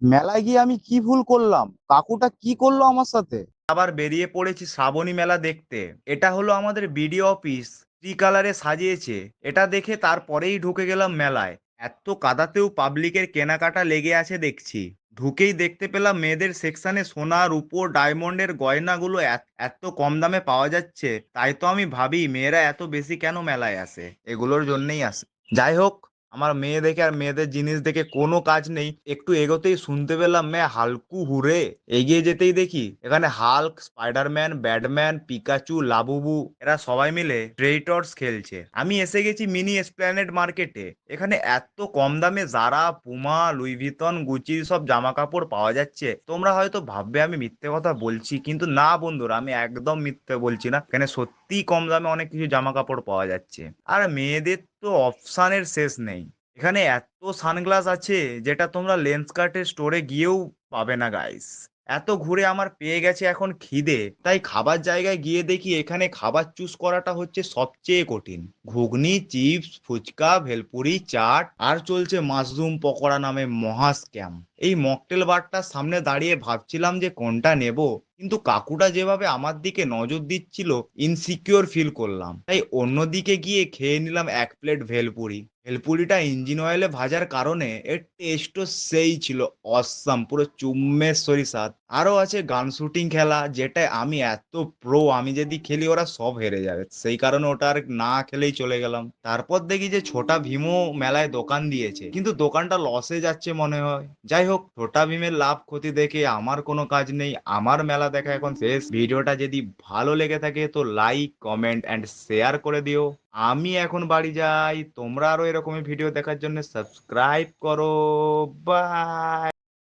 মেলায় গিয়ে আমি কি ভুল করলাম? কাকুটা কি করলো আমার সাথে? আবার বেরিয়ে পড়েছি শ্রাবণী মেলা দেখতে। এটা হলো আমাদের বিডিও অফিস, ট্রি কালারে সাজিয়েছে। এটা দেখে তারপরেই ঢুকে গেলাম মেলায়। এত কাদাতেও পাবলিকের কেনাকাটা লেগে আছে দেখছি। ঢুকেই দেখতে পেলাম মেয়েদের সেকশনে সোনা রূপো ডায়মন্ডের গয়নাগুলো এত কম দামে পাওয়া যাচ্ছে। তাই তো আমি ভাবি মেয়েরা এত বেশি কেন মেলায় আসে, এগুলোর জন্যই আসে। যাই হোক, আমার মেয়ে দেখে আর মেয়েদের জিনিস দেখে কোনো কাজ নেই। একটু এগোতেই শুনতে পেলাম মেয়ে হালকু হুরে। এগিয়ে যেতেই দেখি এখানে Hulk, Spiderman, Batman, Pikachu, Labubu এরা সবাই মিলে ট্রেইটর্স খেলছে। আমি এসে গেছি মিনি এসপ্ল্যানেড মার্কেটে। এখানে এত কম দামে জারা, পুমা, লুই ভিতন, গুচির সব জামা কাপড় পাওয়া যাচ্ছে। তোমরা হয়তো ভাববে আমি মিথ্যে কথা বলছি, কিন্তু না বন্ধুরা, আমি একদম মিথ্যে বলছি না। এখানে সত্যিই কম দামে অনেক কিছু জামা কাপড় পাওয়া যাচ্ছে। আর মেয়েদের তো অপশানের শেষ নেই। এখানে এত সানগ্লাস আছে যেটা তোমরা লেন্স কার্টের স্টোরে গিয়েও পাবে না গাইস। এত ঘুরে আমার পেয়ে গেছে এখন খিদে, তাই খাবার জায়গায় গিয়ে দেখি এখানে খাবার চুজ করাটা হচ্ছে সবচেয়ে কঠিন। ঘুগনি, চিপস, ফুচকা, ভেলপুরি, চাট আর চলছে মাশরুম পকোড়া নামে মহা স্ক্যাম। এই মকটেল বারটার সামনে দাঁড়িয়ে ভাবছিলাম যে কোনটা নেব, কিন্তু কাকুটা যেভাবে আমার দিকে নজর দিচ্ছিল ইনসিকিউর ফিল করলাম। তাই অন্যদিকে গিয়ে খেয়ে নিলাম এক প্লেট ভেলপুরি। ভেলপুরিটা ইঞ্জিন অয়েলে ভাজার কারণে এর টেস্টও সেই ছিল অসাম, পুরো চুম্বেশ্বরী স্বাদ। আরো আছে গান শুটিং খেলা, যেটায় আমি এত প্রো, আমি যদি খেলি ওরা সব হেরে যাবে, সেই কারণে ওটা আর না খেলেই চলে গেলাম। তারপর দেখি যে ছোটা ভীমও মেলায় দোকান দিয়েছে, কিন্তু দোকানটা লসে যাচ্ছে মনে হয়। যাই হোক, ছোটা ভীমের লাভ ক্ষতি দেখে আমার কোনো কাজ নেই, আমার মেলা দেখা এখন শেষ। ভিডিওটা যদি ভালো লেগে থাকে তো লাইক, কমেন্ট অ্যান্ড শেয়ার করে দিও। আমি এখন বাড়ি যাই, তোমরা আরো এরকমই ভিডিও দেখার জন্য সাবস্ক্রাইব করো। বাই।